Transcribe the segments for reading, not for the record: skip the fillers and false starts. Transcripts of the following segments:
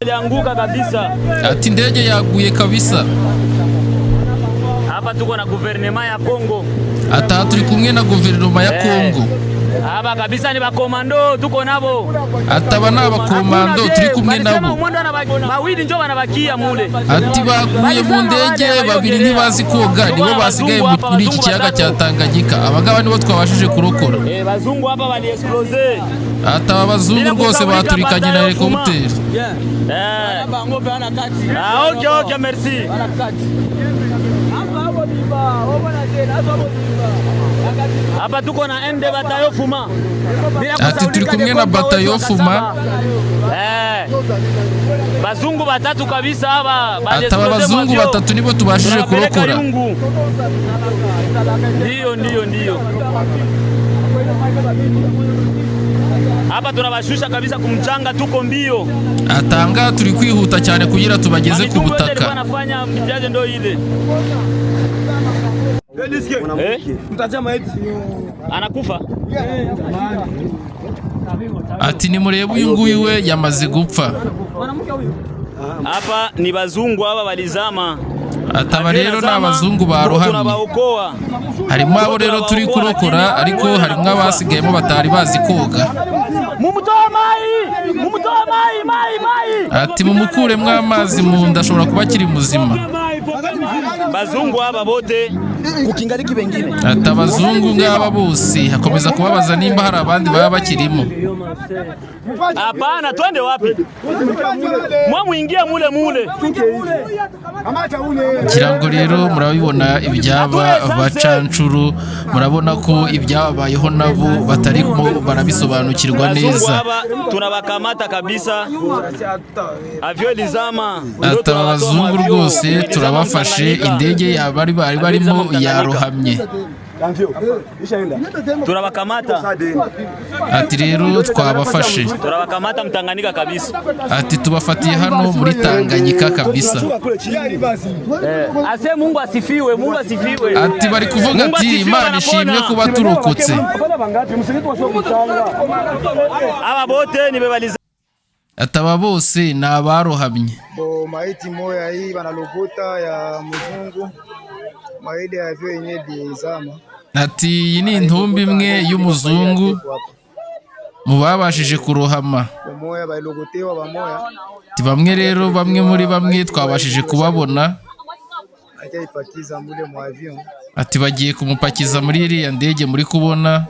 ilianguka kabisa. Ati ndege yaguye kabisa. Hapa tuko na guvernema ya Kongo. Ata turi kumwe na guverinoma ya Kongo. Hapa kabisa ni bakomando tuko nabo. Ataba n'abakomando turi kumwe nabo. Bawidi njo banabakia mule. Ati baguye mu ndege babiri ntibazi koga nibo basigaye muri iki kiyaga cya Tanganyika. Abagaba nibo twabashije kurokora. Bazungu hapa bali explose. Ata abazungu rwose baturikanye na helicopter. Okay, merci. Hapa tuko na ende batayo Fuma. Ati turi kumwe na batayo Fuma. Bazungu batatu kabisa hapa. Ata abazungu batatu nibo tubashije kurokora. Ndio. Hapa tunabashusha kabisa kumchanga tuko mbio. Atanga turi kwihuta cyane kugira tubageze ku butaka. Wanafanya mjaje ndio ile. Anakufa. Ati ni murebe uyu nguyu we yamaze gupfa. Hapa ni bazungu hapa balizama. Ataba rero n'abazungu barohamye. Harimo abo rero turi kurokora ariko harimo abasigayemo batari bazi koga. Mumutoa mai. Ati mumukuremwo amazi mu nda ashobora kuba akiri muzima. Bazungu hapa bote kukingaliki bengine. Ati abazungu ngaba bose hakomeza kubabaza nimba hari abandi baba bakirimo. Hapana, twende wapi? Mwa muingia mule. Kirango rero murabibona ibyaba bacancuru, murabona ko ibyabayeho nabo batari barabisobanukirwa neza. Tunabakamata kabisa. Avyo lizama. Ati abazungu rwose turabafashe, indege yabari barimo yarohamye. Turabakamata. Ati rero twabafashe. Turabakamata Mtanganyika kabisa. Ati tubafatiye hano muri Tanganyika kabisa. Ase Mungu asifiwe. Ati bari kuvuga ati Imana ishimwe kuba turokotse. Aba bote nibebaliza. Ataba bose ni abarohamye. Maiti moya hii banalokota ya mzungu. Maiti ya vyo yenye bizama. Ati iyi ni intumbi imwe y'umuzungu mu babashije kurohama. Ati bamwe rero bamwe twabashije kubabona. Ati bagiye kumupakiza muri iriya ndege muri kubona.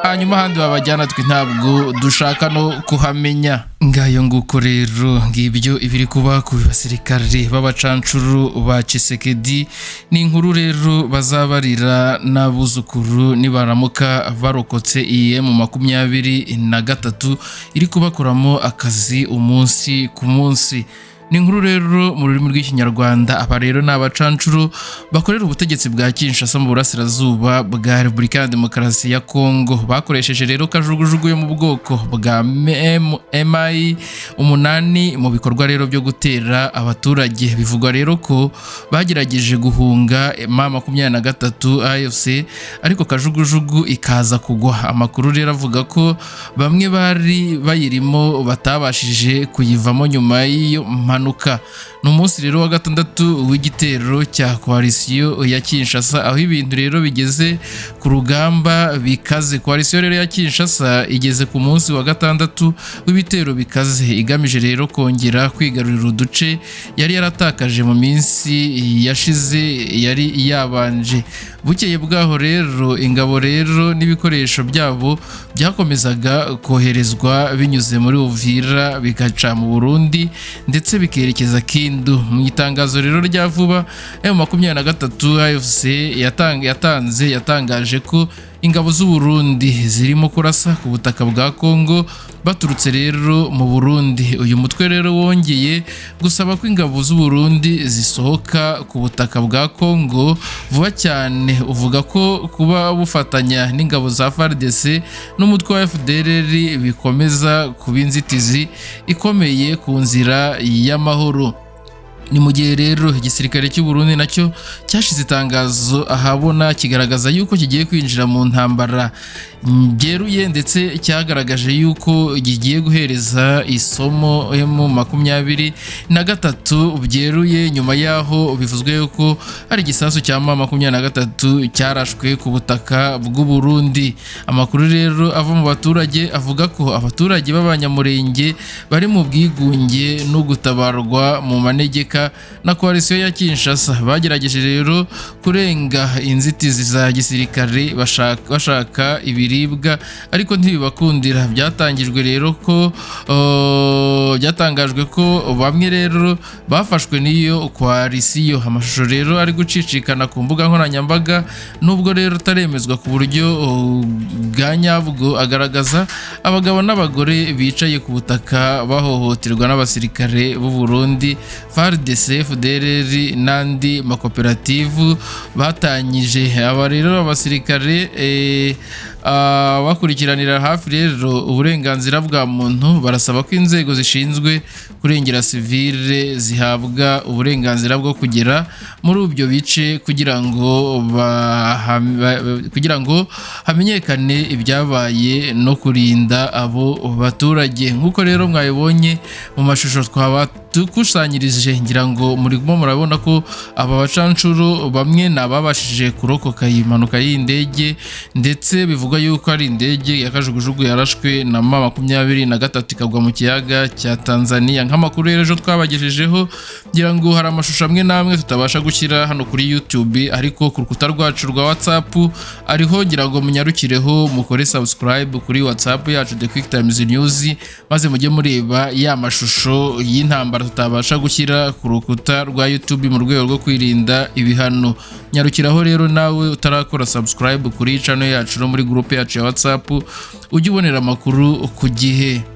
Hanyuma handi babajyana twe ntabwo dushaka no kuhamenya. Ngayo nguko rero ngibyo ibiri kuba ku basirikare b'abacancuru ba Tshisekedi. Ni inkuru rero bazabarira n'abuzukuru nibaramuka barokotse M23 iri kubakoramo akazi umunsi ku munsi. Ni inkuru rero mu rurimi rw'ikinyarwanda. Aba rero n'abacancuru bakorera ubutegetsi bwa Kinshasa mu burasirazuba bwa Repubulika ya Demokarasi ya Kongo. Bakoresheje rero kajugujugu yo mu bwoko bwa MI8 mu bikorwa rero byo gutera abaturage. Bivugwa rero ko bagerageje guhunga M23 AFC ariko kajugujugu ikaza kugwa. Amakuru rero avuga ko bamwe bari bayirimo batabashije kuyivamo nyuma y'iyo ni umunsi rero wa gatandatu w'igitero cya koalisiyo ya Kinshasa, aho ibintu rero bigeze ku rugamba bikaze. Koalisiyo rero ya Kinshasa igeze ku munsi wa gatandatu w'ibitero bikaze, igamije rero kongera kwigarurira uduce yari yaratakaje mu minsi yashize yari yabanje. Bukeye bwaho rero ingabo rero n'ibikoresho byabo byakomezaga koherezwa binyuze muri Uvira bigaca mu Burundi ndetse bikerekeza Kindu. Mu itangazo rero rya vuba M23 AFC yatangaje ko ingabo z'u Burundi zirimo kurasa ku butaka bwa Kongo baturutse rero mu Burundi. Uyu mutwe rero wongeye gusaba ko ingabo z'u Burundi zisohoka ku butaka bwa Kongo vuba cyane. Uvuga ko kuba bufatanya n'ingabo za FARDC n'umutwe wa FDLR bikomeza kuba inzitizi ikomeye ku nzira y'amahoro. Ni mu gihe rero igisirikare cy'u Burundi nacyo cyashize itangazo ahabona kigaragaza yuko kigiye kwinjira mu ntambara byeruye ndetse cyagaragaje yuko gigiye guhereza isomo M23 byeruye nyuma yaho bivuzwe yuko hari igisasu cya M23 cyarashwe ku butaka bw'u Burundi. Amakuru rero ava mu baturage avuga ko abaturage b'abanyamurenge bari mu bwigunge no gutabarwa mu manegeka na koalisiyo ya Kinshasa. Bagerageje rero kurenga inzitizi za gisirikare bashaka ibiribwa ariko ntibibakundira. Byatangajwe ko bamwe rero bafashwe n'iyo koalisiyo. Amashusho rero ari gucicikana ku mbuga nkoranyambaga nubwo rero taremezwa ku buryo bwa nyabwo, agaragaza abagabo n'abagore bicaye ku butaka bahohoterwa n'abasirikare b'u Burundi, FARDC, FDLR n'andi makoperative batanyije. Aba rero abasirikare bakurikiranira hafi rero uburenganzira bwa muntu barasaba ko inzego zishinzwe kurengera civile zihabwa uburenganzira bwo kugera muri ibyo bice kugira ngo hamenyekane ibyabaye no kurinda abo baturage. Nk'uko rero mwabibonye mu mashusho dukusanyirije, ngira ngo murimo murabona ko aba bacanshuro bamwe nababashije kurokoka iyi mpanuka y'indege, ndetse bivugwa yuko ari indege ya kajugujugu yarashwe na M23 ikagwa mu kiyaga cya Tanzania. Nk'amakuru ejo twabagejejeho, ngira ngo hari amashusho amwe namwe tutabasha gushyira hano kuri YouTube, ariko ku rukuta rwacu rwa WhatsApp ariho, ngira ngo munyarukireho mukore subscribe kuri WhatsApp yacu The Quick Times News, maze mujye mureba ya mashusho y'intambara tutabasha gushyira ku rukuta rwa YouTube mu rwego rwo kwirinda ibihano. Nyarukiraho rero nawe utarakora subscribe kuri channel yacu no muri group yacu ya WhatsApp ujye ubonera amakuru ku gihe.